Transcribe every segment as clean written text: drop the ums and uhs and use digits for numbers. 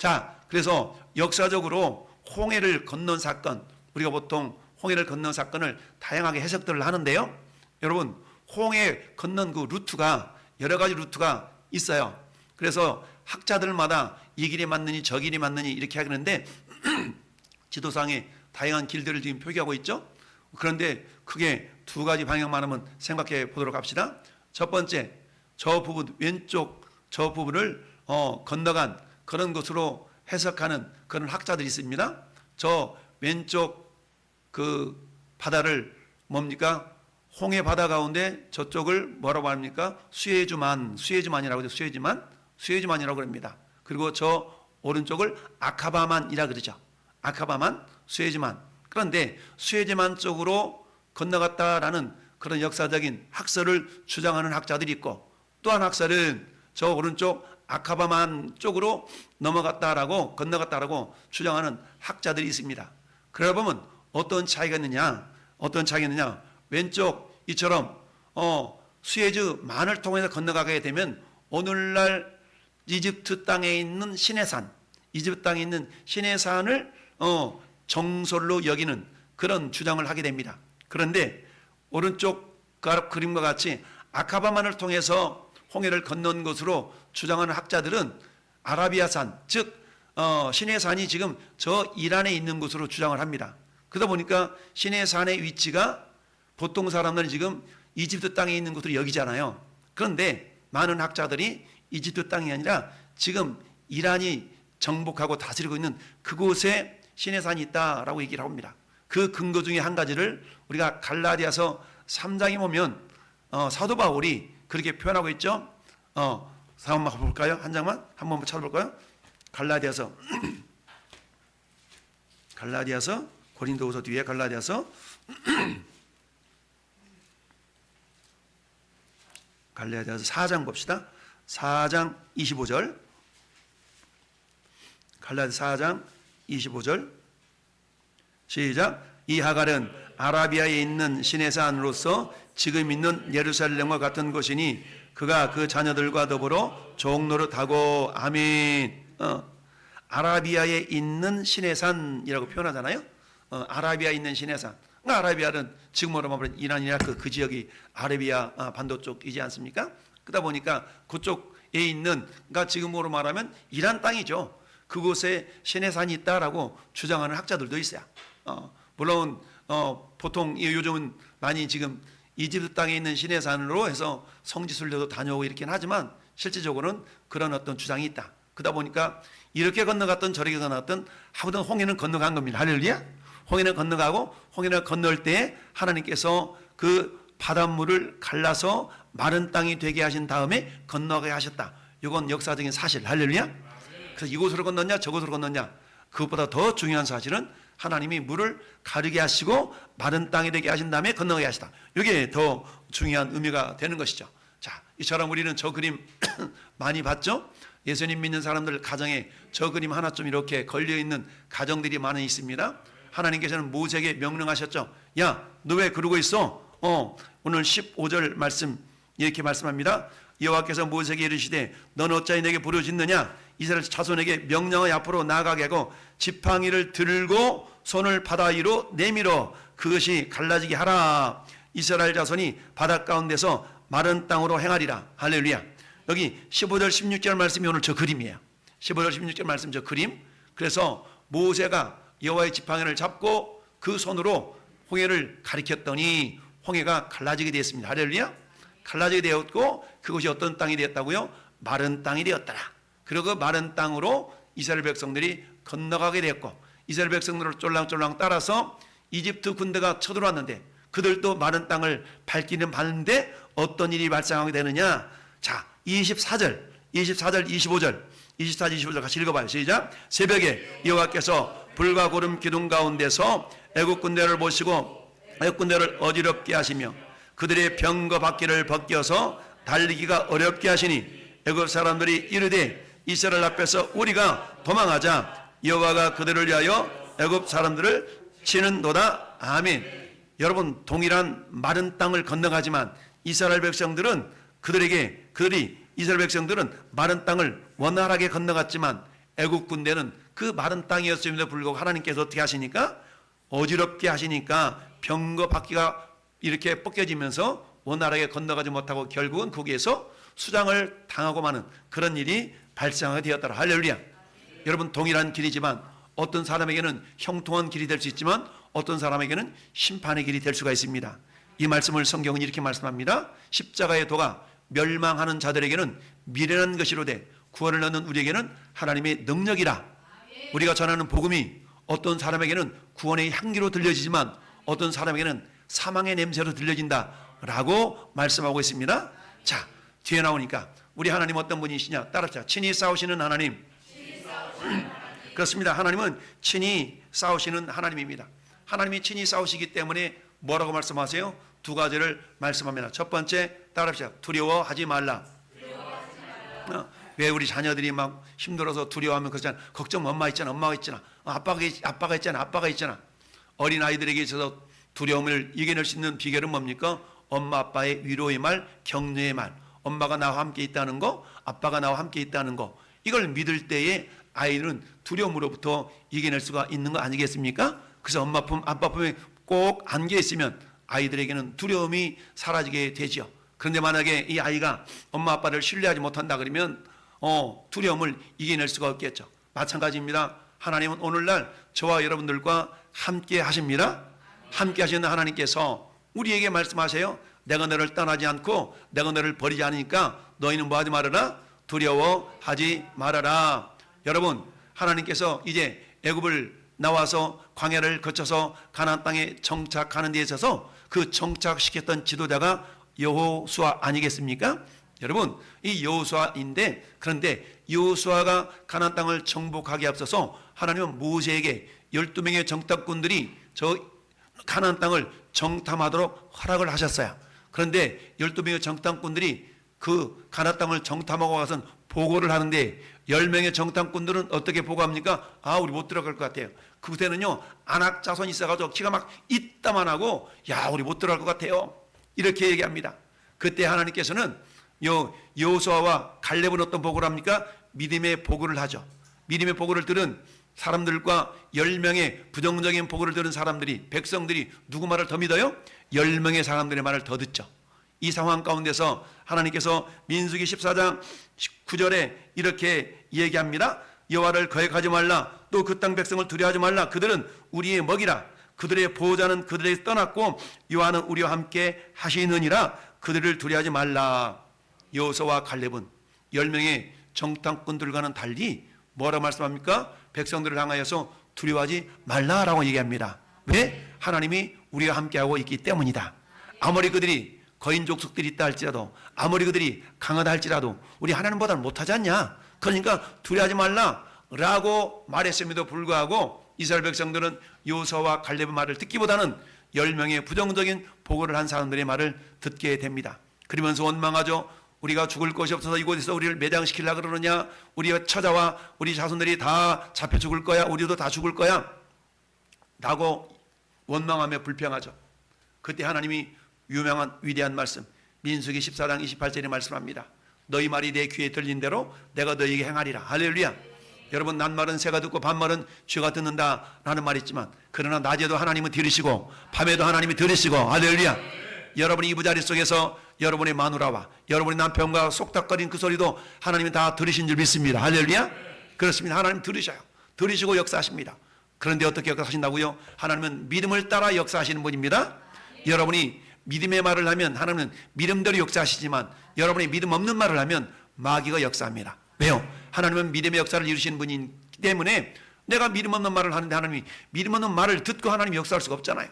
자, 그래서 역사적으로 홍해를 건넌 사건, 우리가 보통 홍해를 건넌 사건을 다양하게 해석들을 하는데요. 여러분, 홍해 건넌 그 루트가 여러 가지 루트가 있어요. 그래서 학자들마다 이 길이 맞느니 저 길이 맞느니 이렇게 하는데 지도상에 다양한 길들을 지금 표기하고 있죠. 그런데 크게 두 가지 방향만 한번 생각해 보도록 합시다. 첫 번째, 저 부분, 왼쪽 저 부분을 건너간 그런 것으로 해석하는 그런 학자들이 있습니다. 저 왼쪽 그 바다를 뭡니까? 홍해 바다 가운데 저쪽을 뭐라고 합니까? 수에즈만이라고 하죠. 수에즈만이라고 합니다. 그리고 저 오른쪽을 아카바만이라 그러죠. 아카바만, 수에즈만. 그런데 수에즈만 쪽으로 건너갔다라는 그런 역사적인 학설을 주장하는 학자들이 있고, 또 한 학설은 저 오른쪽 아카바만 쪽으로 건너갔다라고 주장하는 학자들이 있습니다. 그러다 보면 어떤 차이가 있느냐? 왼쪽 이처럼 수에즈만을 통해서 건너가게 되면 오늘날 이집트 땅에 있는 시내산, 시내산을 정설로 여기는 그런 주장을 하게 됩니다. 그런데 오른쪽 그림과 같이 아카바만을 통해서 홍해를 건넌 것으로 주장하는 학자들은 아라비아산, 즉 시내산이 지금 저 이란에 있는 곳으로 주장을 합니다. 그러다 보니까 시내산의 위치가 보통 사람들은 지금 이집트 땅에 있는 곳으로 여기잖아요. 그런데 많은 학자들이 이집트 땅이 아니라 지금 이란이 정복하고 다스리고 있는 그곳에 시내산이 있다라고 얘기를 합니다. 그 근거 중에 한 가지를 우리가 갈라디아서 3장에 보면 사도 바울이 그렇게 표현하고 있죠. 한번 볼까요? 한 장만 한번 찾아볼까요? 갈라디아서 고린도후서 뒤에 갈라디아서 4장 봅시다. 4장 25절. 갈라디아서 4장 25절. 시작. 이 하갈은 아라비아에 있는 시내산으로서 지금 있는 예루살렘과 같은 것이니 그가 그 자녀들과 더불어 종노릇하고 아멘. 아라비아에 있는 시내산이라고 표현하잖아요. 아라비아에 있는 시내산. 아라비아는 지금으로 말하면 이란, 이라크 그 지역이 아라비아 반도 쪽이지 않습니까? 그러다 보니까 그쪽에 있는, 그러니까 지금으로 말하면 이란 땅이죠. 그곳에 시내산이 있다라고 주장하는 학자들도 있어요. 물론 보통 요즘은 많이 지금 이집트 땅에 있는 시내산으로 해서 성지순례도 다녀오고 이렇긴 하지만 실질적으로는 그런 어떤 주장이 있다. 그러다 보니까 이렇게 건너갔던 저렇게 건너갔던 하여튼 홍해는 건너간 겁니다. 할렐루야. 홍해는 건너가고 홍해를 건널 때 하나님께서 그 바닷물을 갈라서 마른 땅이 되게 하신 다음에 건너가게 하셨다. 이건 역사적인 사실. 할렐루야. 그래서 이곳으로 건넜냐 저곳으로 건넜냐, 그것보다 더 중요한 사실은 하나님이 물을 가르게 하시고 마른 땅이 되게 하신 다음에 건너가게 하시다. 이게 더 중요한 의미가 되는 것이죠. 자, 이처럼 우리는 저 그림 많이 봤죠? 예수님 믿는 사람들 가정에 저 그림 하나쯤 이렇게 걸려있는 가정들이 많이 있습니다. 하나님께서는 모세에게 명령하셨죠. 야, 너 왜 그러고 있어? 오늘 15절 말씀 이렇게 말씀합니다. 여호와께서 모세에게 이르시되 너는 어찌하여 내게 부르짖느냐? 이스라엘 자손에게 명령하여 앞으로 나아가게 하고 지팡이를 들고 손을 바다 위로 내밀어 그것이 갈라지게 하라. 이스라엘 자손이 바다 가운데서 마른 땅으로 행하리라. 할렐루야. 여기 15절 16절 말씀이 오늘 저 그림이에요. 15절 16절 말씀 저 그림. 그래서 모세가 여호와의 지팡이를 잡고 그 손으로 홍해를 가리켰더니 홍해가 갈라지게 되었습니다. 할렐루야. 갈라지게 되었고 그것이 어떤 땅이 되었다고요? 마른 땅이 되었더라. 그리고 그 마른 땅으로 이스라엘 백성들이 건너가게 되었고 이스라엘 백성들을 쫄랑쫄랑 따라서 이집트 군대가 쳐들어왔는데 그들도 마른 땅을 밟기는 밟는데 어떤 일이 발생하게 되느냐? 자, 24절 25절 같이 읽어봐요. 시작. 새벽에 여호와께서 불과 구름 기둥 가운데서 애국 군대를 보시고 애국 군대를 어지럽게 하시며 그들의 병거 바퀴를 벗겨서 달리기가 어렵게 하시니 애국 사람들이 이르되 이스라엘 앞에서 우리가 도망하자. 여호와가 그들을 위하여 애국 사람들을 치는도다. 아멘. 여러분, 동일한 마른 땅을 건너가지만 이스라엘 백성들은 이스라엘 백성들은 마른 땅을 원활하게 건너갔지만 애국 군대는 그 마른 땅이었음에도 불구하고 하나님께서 어떻게 하시니까 어지럽게 하시니까 병거 바퀴가 이렇게 벗겨지면서 원활하게 건너가지 못하고 결국은 거기에서 수장을 당하고 마는 그런 일이 발생하게 되었더라. 할렐루야. 여러분, 동일한 길이지만 어떤 사람에게는 형통한 길이 될 수 있지만 어떤 사람에게는 심판의 길이 될 수가 있습니다. 이 말씀을 성경은 이렇게 말씀합니다. 십자가의 도가 멸망하는 자들에게는 미련한 것이로되 구원을 얻는 우리에게는 하나님의 능력이라. 우리가 전하는 복음이 어떤 사람에게는 구원의 향기로 들려지지만 어떤 사람에게는 사망의 냄새로 들려진다 라고 말씀하고 있습니다. 자, 뒤에 나오니까 우리 하나님 어떤 분이시냐? 따라합시다. 친히 싸우시는 하나님. 그렇습니다. 하나님은 친히 싸우시는 하나님입니다. 하나님이 친히 싸우시기 때문에 뭐라고 말씀하세요? 두 가지를 말씀합니다. 첫 번째, 따라합시다. 두려워하지 말라. 왜 우리 자녀들이 막 힘들어서 두려워하면 그러잖아. 걱정 엄마 있잖아. 엄마가 있잖아. 아빠가 있잖아. 아빠가 있잖아. 어린아이들에게 있어서 두려움을 이겨낼 수 있는 비결은 뭡니까? 엄마 아빠의 위로의 말, 격려의 말. 엄마가 나와 함께 있다는 거, 아빠가 나와 함께 있다는 거. 이걸 믿을 때에 아이들은 두려움으로부터 이겨낼 수가 있는 거 아니겠습니까? 그래서 엄마 품, 아빠 품에 꼭 안겨 있으면 아이들에게는 두려움이 사라지게 되죠. 그런데 만약에 이 아이가 엄마 아빠를 신뢰하지 못한다 그러면 두려움을 이겨낼 수가 없겠죠. 마찬가지입니다. 하나님은 오늘날 저와 여러분들과 함께 하십니다. 함께 하시는 하나님께서 우리에게 말씀하세요. 내가 너를 떠나지 않고 내가 너를 버리지 않으니까 너희는 뭐하지 말아라? 두려워하지 말아라. 여러분, 하나님께서 이제 애굽을 나와서 광야를 거쳐서 가나안 땅에 정착하는 데 있어서 그 정착시켰던 지도자가 여호수아 아니겠습니까? 여러분, 이 여호수아인데, 그런데 여호수아가 가나안 땅을 정복하기에 앞서서 하나님은 모세에게 12명의 정탐꾼들이 저 가나안 땅을 정탐하도록 허락을 하셨어요. 그런데 12명의 정탐꾼들이 그 가나안 땅을 정탐하고 가서 보고를 하는데 10명의 정탐꾼들은 어떻게 보고합니까? 우리 못 들어갈 것 같아요. 그때는요, 안악 자손이 있어가지고 키가 막 이따만하고 우리 못 들어갈 것 같아요. 이렇게 얘기합니다. 그때 하나님께서는 여호수아와 갈렙은 어떤 보고를 합니까? 믿음의 보고를 하죠. 믿음의 보고를 들은 사람들과 10명의 부정적인 보고를 들은 사람들이, 백성들이 누구 말을 더 믿어요? 10명의 사람들의 말을 더 듣죠. 이 상황 가운데서 하나님께서 민수기 14장 19절에 이렇게 얘기합니다. 여호와를 거역하지 말라. 또 그 땅 백성을 두려워하지 말라. 그들은 우리의 먹이라. 그들의 보호자는 그들에게 떠났고 여호와는 우리와 함께 하시느니라. 그들을 두려워하지 말라. 여호수아와 갈렙은 10명의 정탐꾼들과는 달리 뭐라고 말씀합니까? 백성들을 향하여서 두려워하지 말라라고 얘기합니다. 왜? 하나님이 우리와 함께하고 있기 때문이다. 아무리 그들이 거인 족속들이 있다 할지라도, 아무리 그들이 강하다 할지라도 우리 하나님보다는 못하지 않냐? 그러니까 두려워하지 말라라고 말했음에도 불구하고 이스라엘 백성들은 여호수아와 갈렙의 말을 듣기보다는 10명의 부정적인 보고를 한 사람들의 말을 듣게 됩니다. 그러면서 원망하죠. 우리가 죽을 것이 없어서 이곳에서 우리를 매장시키려고 그러느냐? 우리 처자와 우리 자손들이 다 잡혀 죽을 거야. 우리도 다 죽을 거야. 라고 원망하며 불평하죠. 그때 하나님이 유명한 위대한 말씀, 민수기 14장 28절에 말씀합니다. 너희 말이 내 귀에 들린 대로 내가 너희에게 행하리라. 할렐루야. 여러분, 낱말은 새가 듣고 밤말은 쥐가 듣는다 라는 말이 있지만, 그러나 낮에도 하나님은 들으시고 밤에도 하나님이 들으시고, 할렐루야. 여러분이 이부자리 속에서 여러분의 마누라와 여러분의 남편과 속닥거린 그 소리도 하나님이 다 들으신 줄 믿습니다. 할렐루야. 그렇습니다. 하나님 들으셔요. 들으시고 역사하십니다. 그런데 어떻게 역사하신다고요? 하나님은 믿음을 따라 역사하시는 분입니다. 여러분이 믿음의 말을 하면 하나님은 믿음대로 역사하시지만, 여러분이 믿음 없는 말을 하면 마귀가 역사합니다. 왜요? 하나님은 믿음의 역사를 이루시는 분이기 때문에 내가 믿음 없는 말을 하는데 하나님이 믿음 없는 말을 듣고 하나님이 역사할 수가 없잖아요.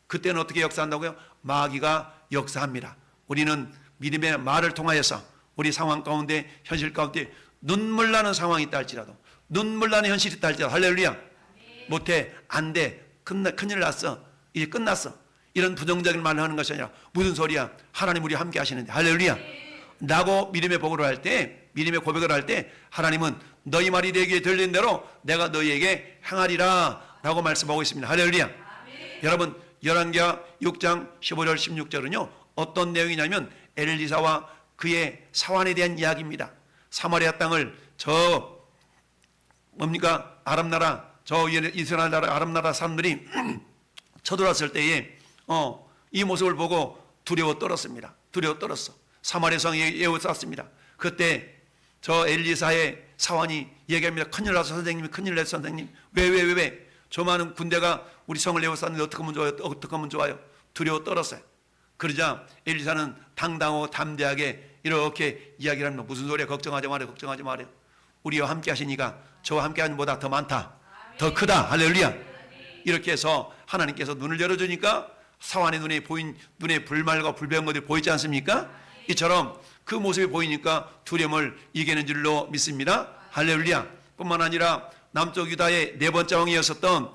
그때는 어떻게 역사한다고요? 마귀가 역사합니다. 우리는 믿음의 말을 통하여서 우리 상황 가운데, 현실 가운데 눈물 나는 상황이 있다 할지라도, 눈물 나는 현실이 있다 할지라도, 할렐루야. 못해, 안 돼, 큰일 났어, 이제 끝났어, 이런 부정적인 말을 하는 것이 아니라 무슨 소리야? 하나님 우리 함께 하시는데, 할렐루야. 라고 믿음의 보고를 할 때, 믿음의 고백을 할 때 하나님은 너희 말이 내 귀에 들린 대로 내가 너희에게 행하리라 라고 말씀하고 있습니다. 할렐루야. 여러분, 열왕기하 6장 15절 16절은요 어떤 내용이냐면 엘리사와 그의 사환에 대한 이야기입니다. 사마리아 땅을 저 뭡니까? 아람 나라, 저 이스라엘 나라 아람 나라 사람들이 쳐들어왔을 때에 이 모습을 보고 두려워 떨었습니다. 두려워 떨었어. 사마리아 성에 에워쌌습니다. 그때 저 엘리사의 사환이 얘기합니다. 큰일 났어 선생님, 큰일 났어 선생님. 왜? 저 많은 군대가 우리 성을 에워쌌는데 어떻게 하면 좋아요? 어떻게 하면 좋아요? 두려워 떨었어요. 그러자 엘리사는 당당하고 담대하게 이렇게 이야기를 합니다. 무슨 소리야? 걱정하지 말아요. 걱정하지 말아요. 우리와 함께 하시니까 저와 함께 하는 보다 더 많다, 더 크다. 할렐루야. 이렇게 해서 하나님께서 눈을 열어주니까 사환의 눈에 불말과 불배운 것들이 보이지 않습니까? 이처럼 그 모습이 보이니까 두려움을 이기는 줄로 믿습니다. 할렐루야. 뿐만 아니라 남쪽 유다의 네 번째 왕이었었던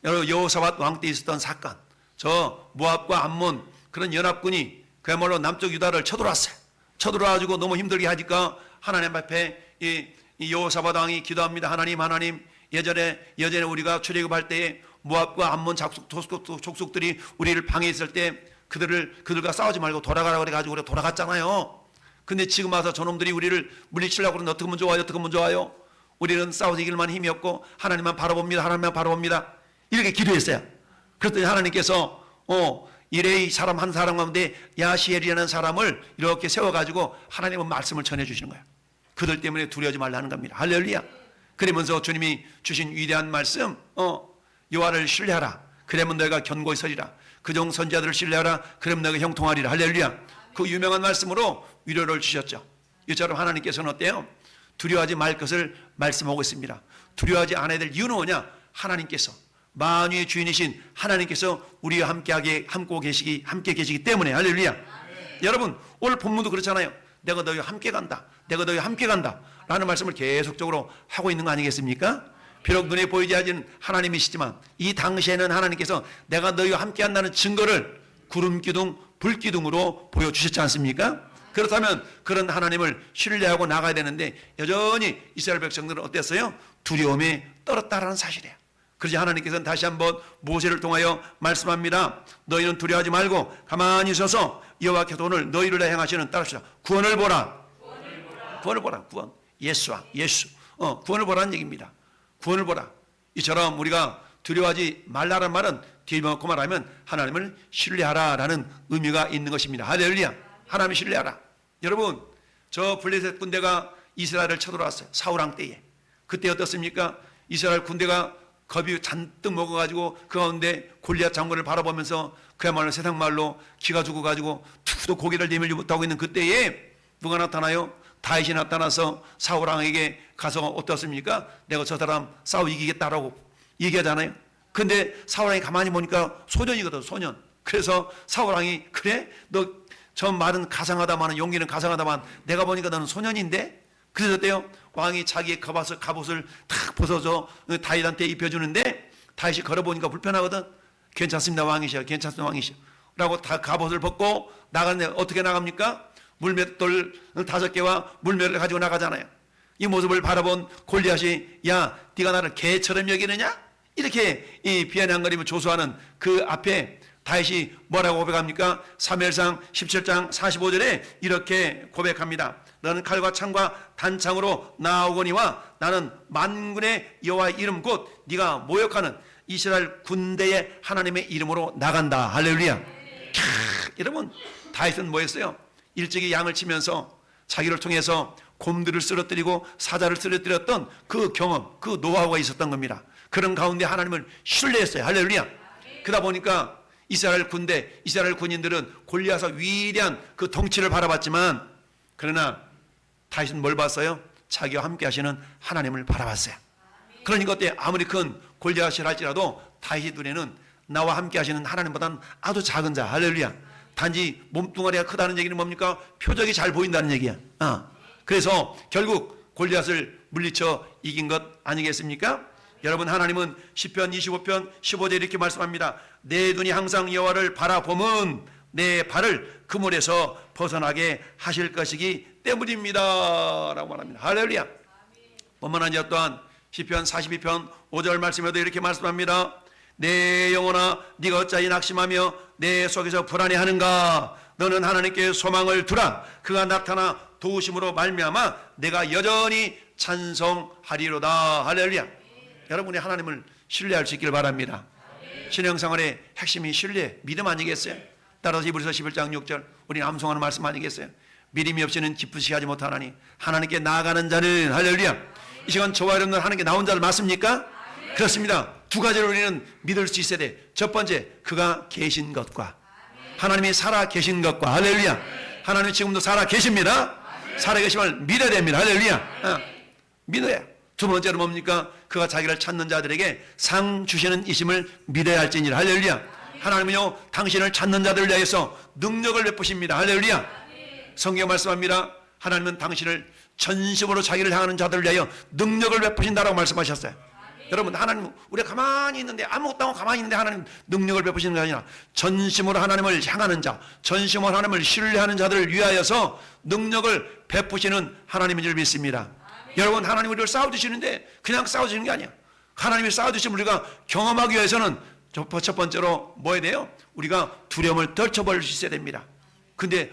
여호사밧 왕 때 있었던 사건, 저 모압과 암몬 그런 연합군이 그야말로 남쪽 유다를 쳐들어왔어요. 쳐들어와가지고 너무 힘들게 하니까 하나님 앞에 이 여호사밧 왕이 기도합니다. 하나님 예전에 우리가 출애굽할 때에 모압과 암몬 족속들이 우리를 방해했을 때 그들과 싸우지 말고 돌아가라고 그래가지고 우리가 돌아갔잖아요. 근데 지금 와서 저놈들이 우리를 물리치려고 그러는데 어떻게 하면 좋아요? 어떻게 하면 좋아요? 우리는 싸워서 이길만 힘이 없고 하나님만 바라봅니다. 하나님만 바라봅니다. 이렇게 기도했어요. 그랬더니 하나님께서 이레이 사람 한 사람 가운데 야시엘이라는 사람을 이렇게 세워가지고 하나님은 말씀을 전해주시는 거예요. 그들 때문에 두려워하지 말라는 겁니다. 할렐루야. 그러면서 주님이 주신 위대한 말씀, 여호와를 신뢰하라. 그러면 너희가 견고히 서리라. 그종 선지자들을 신뢰하라. 그러면 너희가 형통하리라. 할렐루야. 그 유명한 말씀으로 위로를 주셨죠. 이처럼 하나님께서는 어때요? 두려워하지 말 것을 말씀하고 있습니다. 두려워하지 않아야 될 이유는 뭐냐? 하나님께서, 만유의 주인이신 하나님께서 우리와 함께 계시기 때문에. 할렐루야. 여러분, 오늘 본문도 그렇잖아요. 내가 너희와 함께 간다. 내가 너희와 함께 간다. 라는 말씀을 계속적으로 하고 있는 거 아니겠습니까? 비록 눈에 보이지 않는 하나님이시지만 이 당시에는 하나님께서 내가 너희와 함께 한다는 증거를 구름기둥, 불기둥으로 보여주셨지 않습니까? 그렇다면 그런 하나님을 신뢰하고 나가야 되는데 여전히 이스라엘 백성들은 어땠어요? 두려움에 떨었다라는 사실이에요. 그러자 하나님께서는 다시 한번 모세를 통하여 말씀합니다. 너희는 두려워하지 말고 가만히 서서 여호와께서 오늘 너희를 향하시는 따릅시다. 구원을 보라. 구원을 보라. 구원. 예수. 구원을 보라는 얘기입니다. 구원을 보라. 이처럼 우리가 두려워하지 말라는 말은 뒤집어놓고 말하면 하나님을 신뢰하라라는 의미가 있는 것입니다. 할렐루야. 하나님을 신뢰하라. 여러분, 저 블레셋 군대가 이스라엘을 쳐들어왔어요. 사울왕 때에. 그때 어떻습니까? 이스라엘 군대가 겁이 잔뜩 먹어가지고 그 가운데 골리앗 장군을 바라보면서 그야말로 세상 말로 기가 죽어가지고 투도 고개를 내밀지 못하고 있는 그때에 누가 나타나요? 다윗이 나타나서 사울왕에게 가서 어떻습니까? 내가 저 사람 싸워 이기겠다라고 얘기하잖아요. 근데 사울왕이 가만히 보니까 소년이거든, 소년. 그래서 사울왕이 그래? 너 저 말은 가상하다만, 용기는 가상하다만 내가 보니까 너는 소년인데? 그래서 어때요? 왕이 자기의 갑옷을 탁 벗어서 다윗한테 입혀주는데 다윗이 걸어보니까 불편하거든. 괜찮습니다 왕이시여, 괜찮습니다 왕이시여 라고 다 갑옷을 벗고 나가는데 어떻게 나갑니까? 물맷돌 5개와 물맷을 가지고 나가잖아요. 이 모습을 바라본 골리앗이 야, 네가 나를 개처럼 여기느냐? 이렇게 이 비아냥거리며 조소하는 그 앞에 다윗이 뭐라고 고백합니까? 사무엘상 17장 45절에 이렇게 고백합니다. 너는 칼과 창과 단창으로 나오거니와 나는 만군의 여호와의 이름 곧 네가 모욕하는 이스라엘 군대의 하나님의 이름으로 나간다. 할렐루야. 여러분, 다윗은 뭐였어요? 일찍이 양을 치면서 자기를 통해서 곰들을 쓰러뜨리고 사자를 쓰러뜨렸던 그 경험, 그 노하우가 있었던 겁니다. 그런 가운데 하나님을 신뢰했어요. 할렐루야. 그러다 보니까 이스라엘 군인들은 골리앗의 위대한 그 덩치를 바라봤지만 그러나 다윗은 뭘 봤어요? 자기와 함께 하시는 하나님을 바라봤어요. 그러니까 어때? 아무리 큰 골리앗이라 할지라도 다윗 눈에는 나와 함께 하시는 하나님보다는 아주 작은 자. 할렐루야. 단지 몸뚱아리가 크다는 얘기는 뭡니까? 표적이 잘 보인다는 얘기야. 그래서 결국 골리앗을 물리쳐 이긴 것 아니겠습니까? 여러분, 하나님은 시편 25편 15절에 이렇게 말씀합니다. 내 눈이 항상 여호와를 바라보면 내 발을 그물에서 벗어나게 하실 것이기 때문입니다 라고 말합니다. 할렐루야. 뿐만 아니라 또한 시편 42편 5절 말씀에도 이렇게 말씀합니다. 내 영혼아 네가 어찌하여 낙심하며 내 속에서 불안해하는가? 너는 하나님께 소망을 두라. 그가 나타나 도우심으로 말미암아 내가 여전히 찬송하리로다. 할렐루야. 여러분이 하나님을 신뢰할 수 있기를 바랍니다. 신앙생활의 핵심이 신뢰, 믿음 아니겠어요? 따라서 히브리서 11장 6절 우리는 암송하는 말씀 아니겠어요? 믿음이 없이는 기쁘시게 하지 못하나니 하나님께 나아가는 자는, 할렐루야, 이 시간 저와 여러분들 하나님께 나온 자를 맞습니까? 그렇습니다. 두 가지를 우리는 믿을 수 있어야 돼. 첫 번째, 그가 계신 것과, 하나님이 살아 계신 것과, 할렐루야, 하나님이 지금도 살아 계십니다. 살아 계심을 믿어야 됩니다. 할렐루야. 믿어야. 두 번째로 뭡니까? 그가 자기를 찾는 자들에게 상 주시는 이심을 믿어야 할지니라. 할렐루야. 하나님은요, 당신을 찾는 자들을 위하여서 능력을 베푸십니다. 할렐루야. 성경 말씀합니다. 하나님은 당신을 전심으로 자기를 향하는 자들을 위하여 능력을 베푸신다라고 말씀하셨어요. 여러분, 하나님, 우리가 가만히 있는데, 아무것도 하고 가만히 있는데 하나님 능력을 베푸시는 게 아니라 전심으로 하나님을 향하는 자, 전심으로 하나님을 신뢰하는 자들을 위하여서 능력을 베푸시는 하나님인 줄 믿습니다. 여러분, 하나님 우리를 싸워주시는데 그냥 싸워주시는 게 아니야. 하나님이 싸워주시면 우리가 경험하기 위해서는 첫 번째로 뭐 해야 돼요? 우리가 두려움을 떨쳐버릴 수 있어야 됩니다. 근데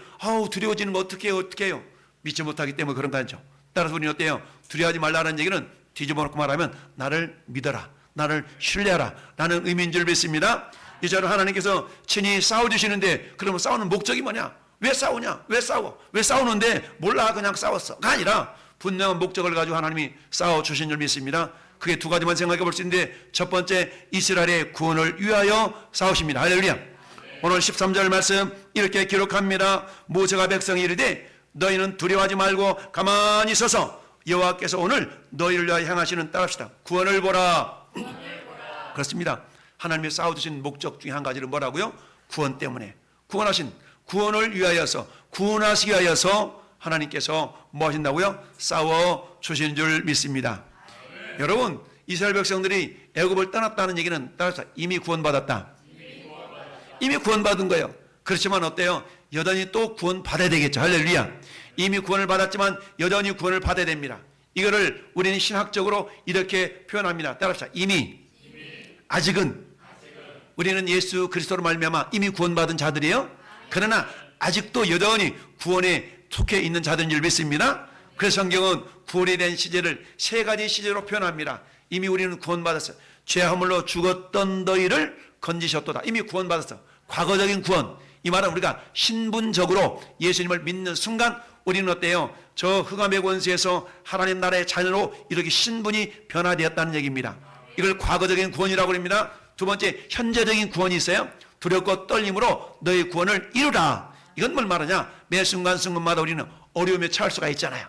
두려워지는 거 어떻게 해요? 믿지 못하기 때문에 그런 거 아니죠. 따라서 우리는 어때요? 두려워하지 말라는 얘기는 뒤집어 놓고 말하면 나를 믿어라, 나를 신뢰하라 라는 의미인 줄 믿습니다. 이제는 하나님께서 친히 싸워주시는데, 그러면 싸우는 목적이 뭐냐? 왜 싸우냐? 왜 싸워? 왜 싸우는데 몰라 그냥 싸웠어가 아니라 분명한 목적을 가지고 하나님이 싸워주신 줄 믿습니다. 그게 두 가지만 생각해 볼 수 있는데, 첫 번째, 이스라엘의 구원을 위하여 싸우십니다. 할렐루야. 오늘 13절 말씀 이렇게 기록합니다. 모세가 백성이 이르되 너희는 두려워하지 말고 가만히 서서 여호와께서 오늘 너희를 위하여 행하시는, 따라합시다, 구원을 보라. 그렇습니다. 하나님이 싸워주신 목적 중에 한 가지는 뭐라고요? 구원 때문에, 구원하신, 구원을 위하여서, 구원하시기 위하여서 하나님께서 뭐 하신다고요? 싸워주신 줄 믿습니다. 여러분, 이스라엘 백성들이 애굽을 떠났다는 얘기는, 따라서 이미 구원받았다. 이미 구원받은 거예요. 그렇지만 어때요? 여전히 또 구원받아야 되겠죠. 할렐루야. 이미 구원을 받았지만 여전히 구원을 받아야 됩니다. 이거를 우리는 신학적으로 이렇게 표현합니다. 따라합시다. 이미. 아직은. 우리는 예수 그리스도로 말미암아 이미 구원받은 자들이에요. 그러나 아직도 여전히 구원에 속해 있는 자들인 줄 믿습니다. 그래서 성경은 구원에 대한 시제를 세 가지 시제로 표현합니다. 이미 우리는 구원받았어요. 죄 허물로 죽었던 너희를 건지셨도다. 이미 구원받았어. 과거적인 구원. 이 말은 우리가 신분적으로 예수님을 믿는 순간 우리는 어때요? 저 흑암의 권세에서 하나님 나라의 자녀로 이렇게 신분이 변화되었다는 얘기입니다. 이걸 과거적인 구원이라고 합니다. 두 번째, 현재적인 구원이 있어요. 두렵고 떨림으로 너의 구원을 이루라. 이건 뭘 말하냐? 매 순간순간마다 우리는 어려움에 처할 수가 있잖아요.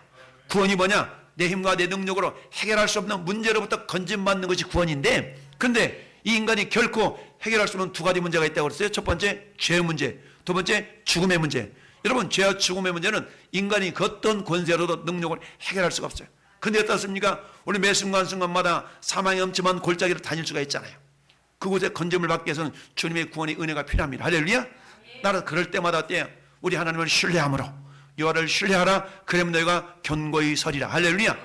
구원이 뭐냐? 내 힘과 내 능력으로 해결할 수 없는 문제로부터 건진받는 것이 구원인데, 그런데 이 인간이 결코 해결할 수 없는 두 가지 문제가 있다고 그랬어요. 첫 번째, 죄의 문제. 두 번째, 죽음의 문제. 여러분, 죄와 죽음의 문제는 인간이 그 어떤 권세로도 능력을 해결할 수가 없어요. 근데 어떻습니까? 우리 매 순간순간마다 사망의 엄침한 골짜기를 다닐 수가 있잖아요. 그곳에 건짐을 받기 위해서는 주님의 구원의 은혜가 필요합니다. 할렐루야. 나는 그럴 때마다 어때요? 우리 하나님을 신뢰함으로, 여호와를 신뢰하라. 그러면 너희가 견고히 서리라. 할렐루야.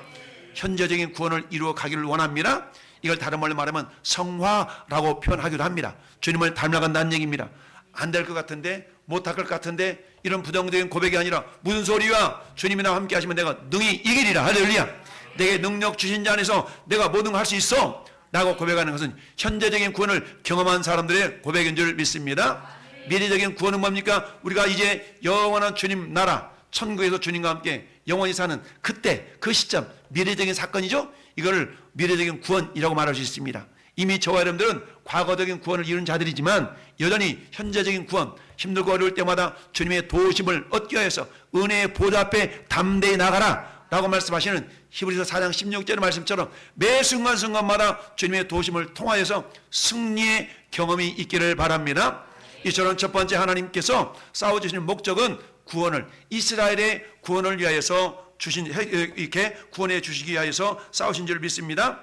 현재적인 구원을 이루어 가기를 원합니다. 이걸 다른 말로 말하면 성화라고 표현하기도 합니다. 주님을 닮아간다는 얘기입니다. 안 될 것 같은데, 못할 것 같은데, 이런 부정적인 고백이 아니라 무슨 소리야? 주님이 나와 함께 하시면 내가 능히 이기리라. 할렐루야. 내게 능력 주신 자 안에서 내가 뭐든 할 수 있어 라고 고백하는 것은 현재적인 구원을 경험한 사람들의 고백인 줄 믿습니다. 미래적인 구원은 뭡니까? 우리가 이제 영원한 주님 나라, 천국에서 주님과 함께 영원히 사는 그때, 그 시점, 미래적인 사건이죠. 이거를 미래적인 구원이라고 말할 수 있습니다. 이미 저와 여러분들은 과거적인 구원을 이룬 자들이지만 여전히 현재적인 구원, 힘들고 어려울 때마다 주님의 도우심을 얻기 위해서 은혜의 보좌 앞에 담대히 나가라 라고 말씀하시는 히브리서 4장 16절의 말씀처럼 매 순간순간마다 주님의 도우심을 통하여서 승리의 경험이 있기를 바랍니다. 이처럼 첫 번째, 하나님께서 싸워주시는 목적은 구원을, 이스라엘의 구원을 위하여서 이렇게 구원해 주시기 위하여서 싸우신 줄 믿습니다.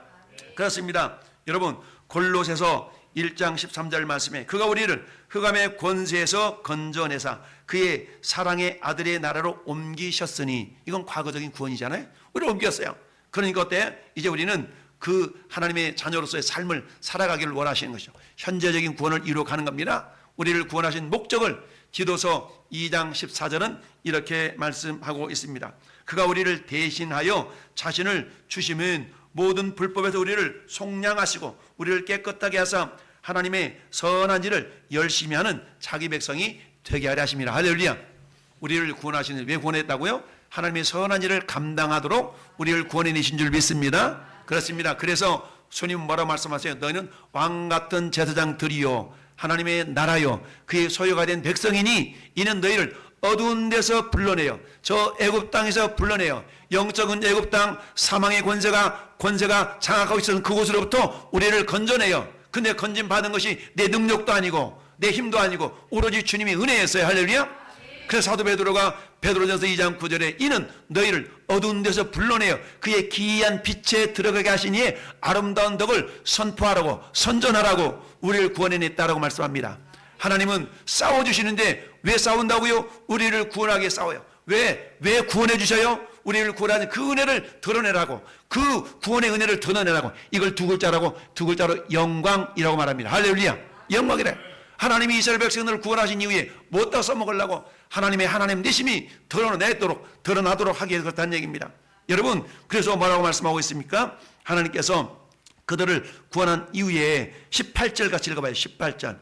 그렇습니다. 여러분, 골로새서 1장 13절 말씀에 그가 우리를 흑암의 권세에서 건져내사 그의 사랑의 아들의 나라로 옮기셨으니, 이건 과거적인 구원이잖아요. 우리를 옮겼어요. 그러니까 어때? 이제 우리는 그 하나님의 자녀로서의 삶을 살아가기를 원하시는 것이죠. 현재적인 구원을 이루어가는 겁니다. 우리를 구원하신 목적을 디도서 2장 14절은 이렇게 말씀하고 있습니다. 그가 우리를 대신하여 자신을 주시면 모든 불법에서 우리를 속량하시고 우리를 깨끗하게 하사 하나님의 선한 일을 열심히 하는 자기 백성이 되게 하려 하십니다. 할렐루야. 우리를 구원하시는, 왜 구원했다고요? 하나님의 선한 일을 감당하도록 우리를 구원해내신 줄 믿습니다. 그렇습니다. 그래서 주님은 뭐라고 말씀하세요? 너희는 왕같은 제사장들이요 하나님의 나라요 그의 소유가 된 백성이니 이는 너희를 어두운 데서 불러내요 저 애굽 땅에서 불러내요 영적인 애굽 땅 사망의 권세가 장악하고 있었던 그곳으로부터 우리를 건져내요. 근데 건진 받은 것이 내 능력도 아니고 내 힘도 아니고 오로지 주님의 은혜였어요. 할렐루야. 그래서 사도 베드로가 베드로전서 2장 9절에 이는 너희를 어두운 데서 불러내어 그의 기이한 빛에 들어가게 하시니 아름다운 덕을 선포하라고 선전하라고 우리를 구원해냈다라고 말씀합니다. 하나님은 싸워주시는데 왜 싸운다고요? 우리를 구원하게 싸워요. 왜 구원해 주셔요? 우리를 구원하는 그 은혜를 드러내라고, 그 구원의 은혜를 드러내라고. 이걸 두 글자로 영광이라고 말합니다. 할렐루야. 영광이래. 하나님이 이스라엘 백성들을 구원하신 이후에 못다 써먹으려고 하나님의 하나님 되심이 드러나도록 하기 위해서 그렇다는 얘기입니다. 여러분, 그래서 뭐라고 말씀하고 있습니까? 하나님께서 그들을 구원한 이후에 18절 같이 읽어봐요. 18절.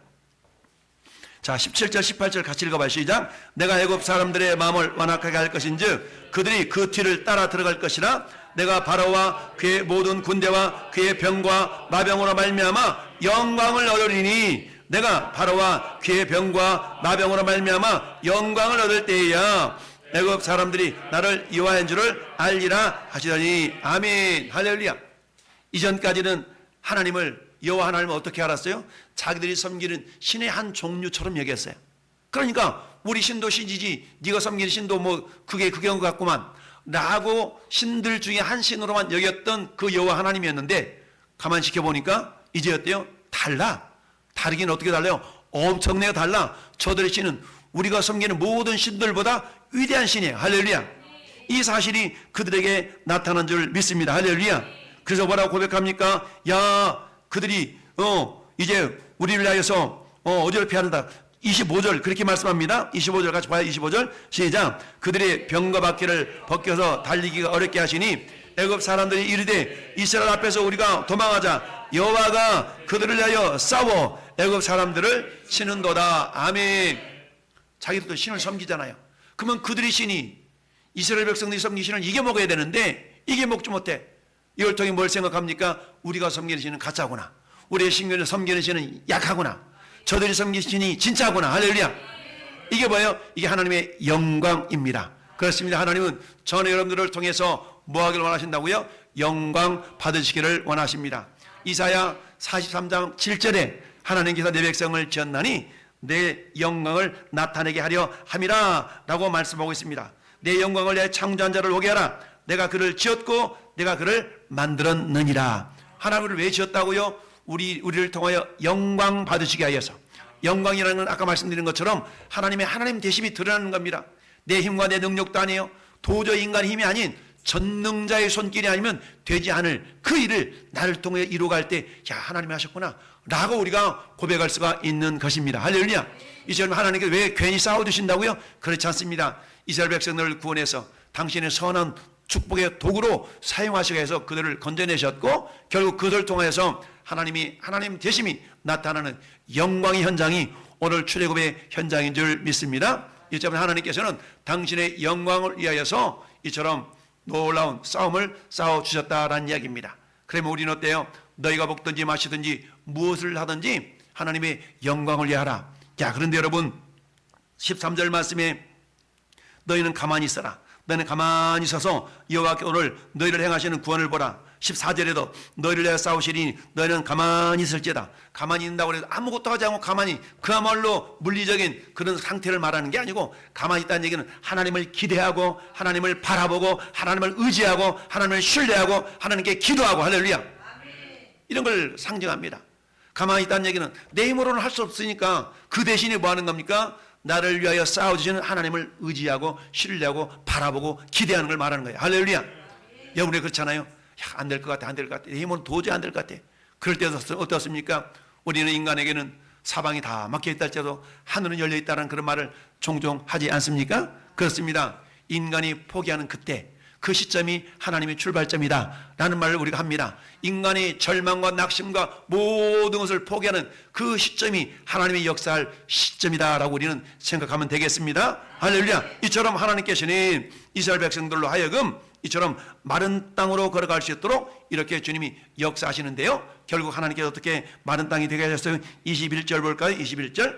자, 17절 18절 같이 읽어봐요. 시작. 내가 애굽 사람들의 마음을 완악하게 할 것인즉 그들이 그 뒤를 따라 들어갈 것이라. 내가 바로와 그의 모든 군대와 그의 병과 마병으로 말미암아 영광을 얻으리니 내가 바로와 그의 병과 마병으로 말미암아 영광을 얻을 때에야 애굽 사람들이 나를 여호와인 줄을 알리라 하시더니. 아멘. 할렐루야. 이전까지는 여호와 하나님을 어떻게 알았어요? 자기들이 섬기는 신의 한 종류처럼 여겼어요. 그러니까 우리 신도 신이지 네가 섬기는 신도 그게 것 같구만 라고 신들 중에 한 신으로만 여겼던 그 여호와 하나님이었는데 가만히 지켜보니까 이제 어때요? 다르긴 어떻게 달라요? 엄청나게 달라. 저들의 신은 우리가 섬기는 모든 신들보다 위대한 신이에요. 할렐루야. 이 사실이 그들에게 나타난 줄 믿습니다. 할렐루야. 그래서 뭐라고 고백합니까? 야, 그들이 이제 우리를 위하여서 어디로 피한다. 25절 그렇게 말씀합니다. 25절 같이 봐요. 25절 시작. 그들의 병과 바퀴를 벗겨서 달리기가 어렵게 하시니 애굽 사람들이 이르되 이스라엘 앞에서 우리가 도망하자. 여호와가 그들을 위하여 싸워 애굽 사람들을 치는도다. 아멘. 자기들도 신을 섬기잖아요. 그러면 그들의 신이 이스라엘 백성들이 섬기는 신을 이겨먹어야 되는데 이겨먹지 못해. 이걸 통해 뭘 생각합니까? 우리가 섬기는 신은 가짜구나. 우리의 신경을 섬기는 신은 약하구나. 저들이 섬기는 신이 진짜구나. 할렐루야. 이게 뭐예요? 이게 하나님의 영광입니다. 그렇습니다. 하나님은 저는 여러분들을 통해서 뭐 하기를 원하신다고요? 영광 받으시기를 원하십니다. 이사야 43장 7절에 하나님께서 내 백성을 지었나니 내 영광을 나타내게 하려 함이라 라고 말씀하고 있습니다. 내 영광을 내 창조한 자를 오게 하라. 내가 그를 지었고 내가 그를 만들었느니라. 하나님을 왜 지었다고요? 우리를 통하여 영광 받으시게 하여서. 영광이라는 건 아까 말씀드린 것처럼 하나님의 하나님 되심이 드러나는 겁니다. 내 힘과 내 능력도 아니에요. 도저히 인간의 힘이 아닌 전능자의 손길이 아니면 되지 않을 그 일을 나를 통해 이루어갈 때 야, 하나님이 하셨구나 라고 우리가 고백할 수가 있는 것입니다. 할렐루야. 이처럼 하나님께 왜 괜히 싸워주신다고요? 그렇지 않습니다. 이스라엘 백성들을 구원해서 당신의 선한 축복의 도구로 사용하시기 위해서 그들을 건져내셨고 결국 그들을 통해서 하나님 되심이 나타나는 영광의 현장이 오늘 출애굽의 현장인 줄 믿습니다. 이처럼 하나님께서는 당신의 영광을 위하여서 이처럼 놀라운 싸움을 싸워주셨다라는 이야기입니다. 그러면 우리는 어때요? 너희가 먹든지 마시든지 무엇을 하든지 하나님의 영광을 위하라. 자, 그런데 여러분 13절 말씀에 너희는 가만히 있어라. 너희는 가만히 서서 여호와께 오늘 너희를 행하시는 구원을 보라. 14절에도 너희를 위하여 싸우시리니 너희는 가만히 있을지어다. 가만히 있는다고 해서 아무것도 하지 않고 가만히 그야말로 물리적인 그런 상태를 말하는 게 아니고 가만히 있다는 얘기는 하나님을 기대하고 하나님을 바라보고 하나님을 의지하고 하나님을 신뢰하고 하나님께 기도하고 할렐루야. 이런 걸 상징합니다. 가만히 있다는 얘기는 내 힘으로는 할 수 없으니까 그 대신에 뭐 하는 겁니까? 나를 위하여 싸워주시는 하나님을 의지하고 신뢰하고 바라보고 기대하는 걸 말하는 거예요. 할렐루야. 여러분이 그렇잖아요. 안 될 것 같아, 안 될 것 같아. 내 힘으로는 도저히 안 될 것 같아. 그럴 때 어떻습니까? 우리는 인간에게는 사방이 다 막혀있다 할지라도 하늘은 열려있다는 그런 말을 종종 하지 않습니까? 그렇습니다. 인간이 포기하는 그때 그 시점이 하나님의 출발점이다 라는 말을 우리가 합니다. 인간이 절망과 낙심과 모든 것을 포기하는 그 시점이 하나님의 역사할 시점이다 라고 우리는 생각하면 되겠습니다. 할렐루야. 이처럼 하나님께서는 이스라엘 백성들로 하여금 이처럼 마른 땅으로 걸어갈 수 있도록 이렇게 주님이 역사하시는데요, 결국 하나님께서 어떻게 마른 땅이 되게 하셨어요? 21절 볼까요? 21절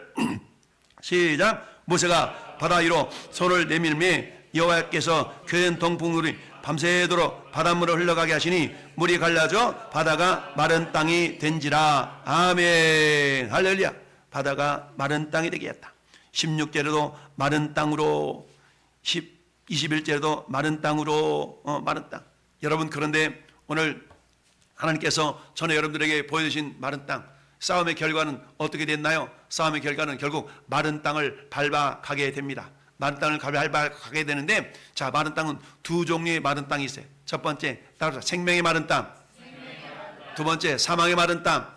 시작. 모세가 바다 위로 손을 내밀매 여호와께서 그은 동풍물이 밤새도록 바닷물을 흘러가게 하시니 물이 갈라져 바다가 마른 땅이 된지라. 아멘. 할렐루야. 바다가 마른 땅이 되게 했다. 16절에도 마른 땅으로, 21절에도 마른 땅으로, 마른 땅. 여러분, 그런데 오늘 하나님께서 전에 여러분들에게 보여주신 마른 땅, 싸움의 결과는 어떻게 됐나요? 싸움의 결과는 결국 마른 땅을 밟아가게 됩니다. 마른 땅을 밟아가게 되는데, 자, 마른 땅은 두 종류의 마른 땅이 있어요. 첫 번째, 따라서 생명의 마른 땅. 두 번째, 사망의 마른 땅.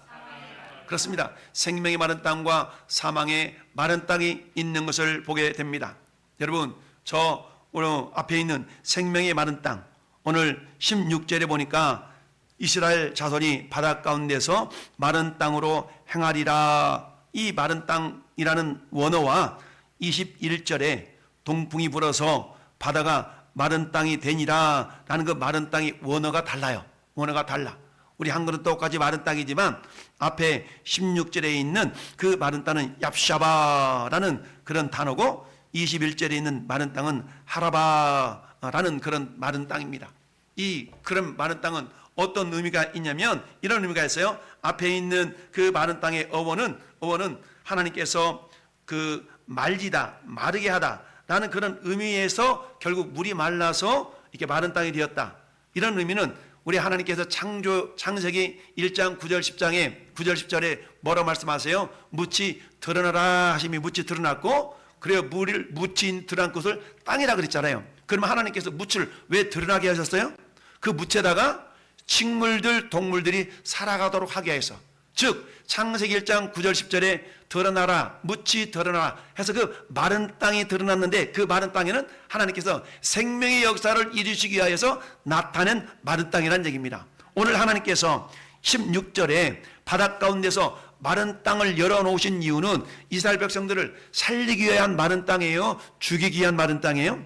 그렇습니다. 생명의 마른 땅과 사망의 마른 땅이 있는 것을 보게 됩니다. 여러분, 저 오늘 앞에 있는 생명의 마른 땅, 오늘 16절에 보니까 이스라엘 자손이 바다 가운데서 마른 땅으로 행하리라. 이 마른 땅이라는 원어와 21절에 동풍이 불어서 바다가 마른 땅이 되니라 라는 그 마른 땅이 원어가 달라요. 원어가 달라. 우리 한글은 똑같이 마른 땅이지만 앞에 16절에 있는 그 마른 땅은 얍샤바라는 그런 단어고, 21절에 있는 마른 땅은 하라바라는 그런 마른 땅입니다. 이 그런 마른 땅은 어떤 의미가 있냐면 이런 의미가 있어요. 앞에 있는 그 마른 땅의 어원은 하나님께서 그 말리다, 마르게 하다 라는 그런 의미에서 결국 물이 말라서 이렇게 마른 땅이 되었다. 이런 의미는 우리 하나님께서 창세기 1장 9절 10장에 9절 10절에 뭐라고 말씀하세요? 묻이 드러나라 하심이 묻이 드러났고, 그래요 묻이 드러난 것을 땅이라 그랬잖아요. 그러면 하나님께서 묻을 왜 드러나게 하셨어요? 그 묻에다가 식물들, 동물들이 살아가도록 하게 해서, 즉 창세기 1장 9절 10절에 드러나라, 묻이 드러나라 해서 그 마른 땅이 드러났는데, 그 마른 땅에는 하나님께서 생명의 역사를 이루시기 위하여서 나타낸 마른 땅이라는 얘기입니다. 오늘 하나님께서 16절에 바다 가운데서 마른 땅을 열어놓으신 이유는 이스라엘 백성들을 살리기 위한 마른 땅이에요? 죽이기 위한 마른 땅이에요?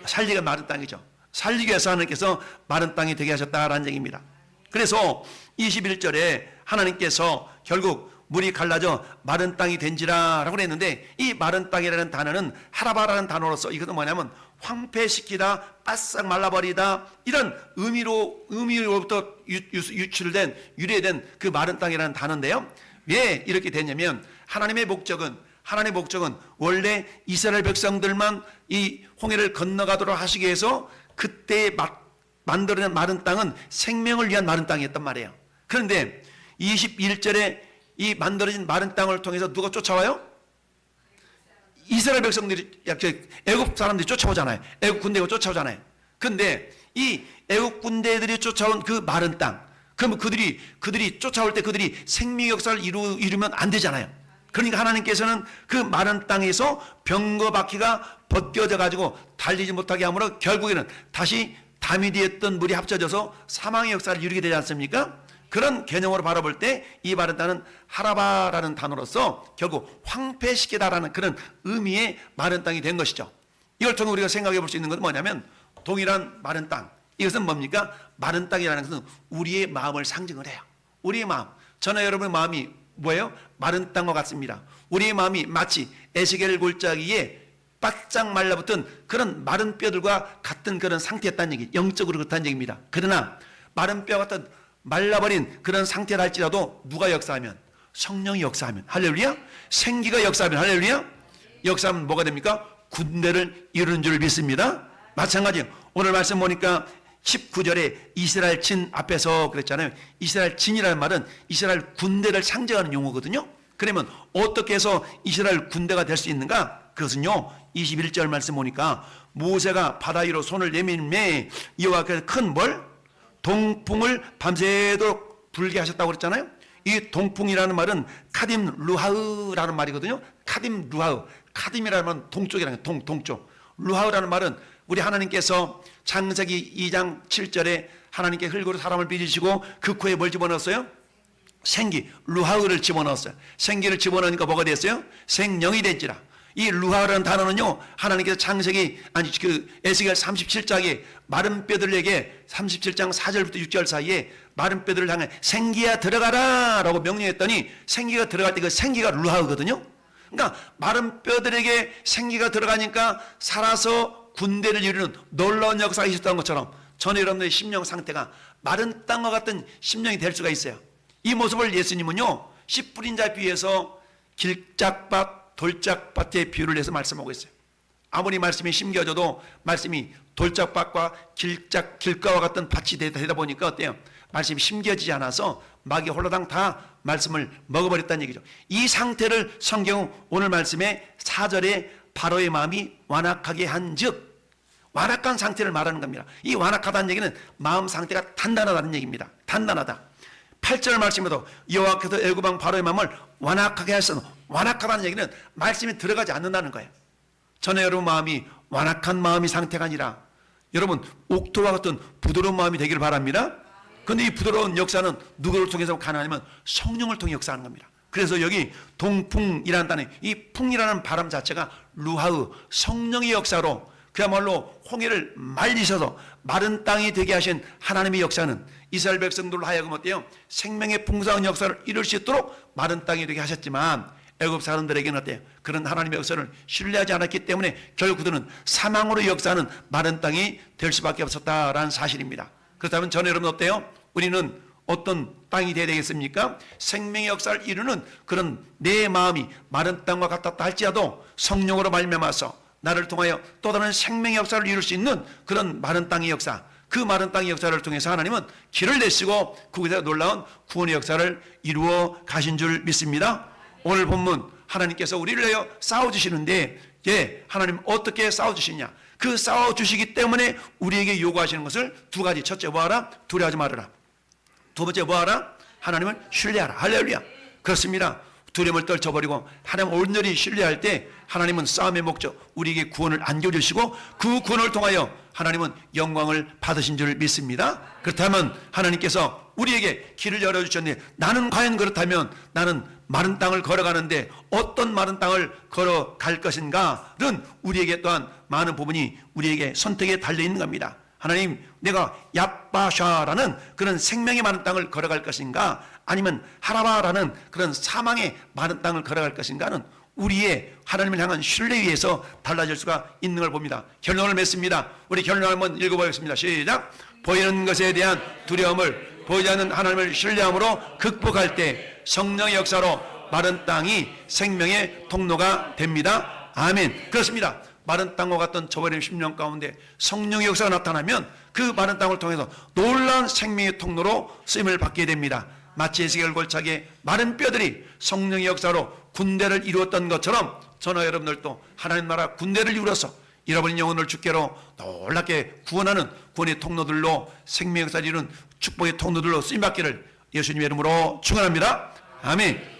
살리기 위한 마른 땅이죠. 살리기 위해서 하나님께서 마른 땅이 되게 하셨다라는 얘기입니다. 그래서 21절에 하나님께서 결국 물이 갈라져 마른 땅이 된지라 라고 했는데, 이 마른 땅이라는 단어는 하라바라는 단어로서 이것은 뭐냐면 황폐시키다, 바싹 말라버리다, 이런 의미로부터 유래된 그 마른 땅이라는 단어인데요. 왜 이렇게 됐냐면 하나님의 목적은 원래 이스라엘 백성들만 이 홍해를 건너가도록 하시기 위해서 그때 만들어낸 마른 땅은 생명을 위한 마른 땅이었단 말이에요. 그런데 21절에 이 만들어진 마른 땅을 통해서 누가 쫓아와요? 이스라엘 백성들이, 애굽 사람들이 쫓아오잖아요. 애굽 군대가 쫓아오잖아요. 그런데 이 애굽 군대들이 쫓아온 그 마른 땅, 그러면 그들이 쫓아올 때 그들이 생명 역사를 이루면 안 되잖아요. 그러니까 하나님께서는 그 마른 땅에서 병거 바퀴가 벗겨져 가지고 달리지 못하게 함으로 결국에는 다시 담이 되었던 물이 합쳐져서 사망의 역사를 이루게 되지 않습니까? 그런 개념으로 바라볼 때 이 마른 땅은 하라바라는 단어로서 결국 황폐시키다라는 그런 의미의 마른 땅이 된 것이죠. 이걸 통해 우리가 생각해 볼 수 있는 것은 뭐냐면, 동일한 마른 땅, 이것은 뭡니까? 마른 땅이라는 것은 우리의 마음을 상징을 해요. 우리의 마음, 저나 여러분의 마음이 뭐예요? 마른 땅과 같습니다. 우리의 마음이 마치 에스겔 골짜기에 바짝 말라붙은 그런 마른 뼈들과 같은 그런 상태였다는 얘기, 영적으로 그렇다는 얘기입니다. 그러나 마른 뼈 같은 말라버린 그런 상태라 할지라도 누가 역사하면? 성령이 역사하면, 할렐루야. 생기가 역사하면, 할렐루야. 역사하면 뭐가 됩니까? 군대를 이루는 줄 믿습니다. 마찬가지예요. 오늘 말씀 보니까 19절에 이스라엘 진 앞에서 그랬잖아요. 이스라엘 진이라는 말은 이스라엘 군대를 상징하는 용어거든요. 그러면 어떻게 해서 이스라엘 군대가 될 수 있는가? 그것은요, 21절 말씀 보니까 모세가 바다 위로 손을 내밀매 여호와께서 큰 뭘? 동풍을 밤새도록 불게 하셨다고 그랬잖아요. 이 동풍이라는 말은 카딤 루하으라는 말이거든요. 카딤 루하으, 카딤이라는 말은 동쪽이라는 거예요. 동쪽. 루하으라는 말은 우리 하나님께서 창세기 2장 7절에 하나님께 흙으로 사람을 빚으시고 그 코에 뭘 집어넣었어요? 생기, 루하흐를 집어넣었어요. 생기를 집어넣으니까 뭐가 됐어요? 생명이 됐지라. 이 루하흐라는 단어는요, 하나님께서 에스겔 37장에 마른 뼈들에게 37장 4절부터 6절 사이에 마른 뼈들을 향해 생기야 들어가라 라고 명령했더니 생기가 들어갈 때 그 생기가 루하흐거든요. 그러니까 마른 뼈들에게 생기가 들어가니까 살아서 군대를 이루는 놀라운 역사가 있었던 것처럼 저는 여러분들의 심령 상태가 마른 땅과 같은 심령이 될 수가 있어요. 이 모습을 예수님은요, 씨 뿌린 자 비유에서 길짝밭, 돌짝밭의 비유를 해서 말씀하고 있어요. 아무리 말씀이 심겨져도 말씀이 돌짝밭과 길가와 같은 밭이 되다 보니까 어때요? 말씀이 심겨지지 않아서 마귀 홀라당 다 말씀을 먹어버렸다는 얘기죠. 이 상태를 성경은 오늘 말씀의 4절에 바로의 마음이 완악하게 한즉, 완악한 상태를 말하는 겁니다. 이 완악하다는 얘기는 마음 상태가 단단하다는 얘기입니다. 단단하다. 8절 말씀에도 여호와께서 애굽 왕 바로의 마음을 완악하게 하셨어. 완악하다는 얘기는 말씀이 들어가지 않는다는 거예요. 전에 여러분 마음이 완악한 마음이 상태가 아니라 여러분 옥토와 같은 부드러운 마음이 되기를 바랍니다. 그런데 이 부드러운 역사는 누구를 통해서 가능하냐면 성령을 통해 역사하는 겁니다. 그래서 여기 동풍이라는 단어, 이 풍이라는 바람 자체가 루하흐, 성령의 역사로 그야말로 홍해를 말리셔서 마른 땅이 되게 하신 하나님의 역사는 이스라엘 백성들로 하여금 어때요? 생명의 풍성한 역사를 이룰 수 있도록 마른 땅이 되게 하셨지만 애굽 사람들에게는 어때요? 그런 하나님의 역사를 신뢰하지 않았기 때문에 결국 그들은 사망으로 역사하는 마른 땅이 될 수밖에 없었다라는 사실입니다. 그렇다면 저는 여러분 어때요? 우리는 어떤 땅이 되어야 되겠습니까? 생명의 역사를 이루는 그런 내 마음이 마른 땅과 같았다 할지라도 성령으로 말미암아서 나를 통하여 또 다른 생명의 역사를 이룰 수 있는 그런 마른 땅의 역사, 그 마른 땅의 역사를 통해서 하나님은 길을 내시고 그곳에 놀라운 구원의 역사를 이루어 가신 줄 믿습니다. 오늘 본문 하나님께서 우리를 위하여 싸워주시는데 하나님 어떻게 싸워주시냐? 그 싸워주시기 때문에 우리에게 요구하시는 것을 두 가지. 첫째 뭐하라? 두려워하지 말아라. 두 번째 뭐하라? 하나님을 신뢰하라. 할렐루야. 그렇습니다. 두려움을 떨쳐버리고 하나님 온전히 신뢰할 때 하나님은 싸움의 목적 우리에게 구원을 안겨주시고 그 구원을 통하여 하나님은 영광을 받으신 줄 믿습니다. 그렇다면 하나님께서 우리에게 길을 열어주셨는데 나는 과연 그렇다면 나는 마른 땅을 걸어가는데 어떤 마른 땅을 걸어갈 것인가는 우리에게 또한 많은 부분이 우리에게 선택에 달려있는 겁니다. 하나님, 내가 얍바샤라는 그런 생명의 마른 땅을 걸어갈 것인가 아니면 하라바라는 그런 사망의 마른 땅을 걸어갈 것인가는 우리의 하나님을 향한 신뢰에 의해서 달라질 수가 있는 걸 봅니다. 결론을 맺습니다. 우리 결론을 한번 읽어보겠습니다. 시작. 보이는 것에 대한 두려움을 보이지 않는 하나님을 신뢰함으로 극복할 때 성령의 역사로 마른 땅이 생명의 통로가 됩니다. 아멘. 그렇습니다. 마른 땅과 같던 저버린 심령 가운데 성령의 역사가 나타나면 그 마른 땅을 통해서 놀라운 생명의 통로로 쓰임을 받게 됩니다. 마치 에스겔 골짜기에 마른 뼈들이 성령의 역사로 군대를 이루었던 것처럼 저는 여러분들도 하나님 나라 군대를 이루어서 잃어버린 영혼을 주께로 놀랍게 구원하는 구원의 통로들로 생명의 역사를 이루는 축복의 통로들로 쓰임받기를 예수님의 이름으로 축원합니다. 아멘.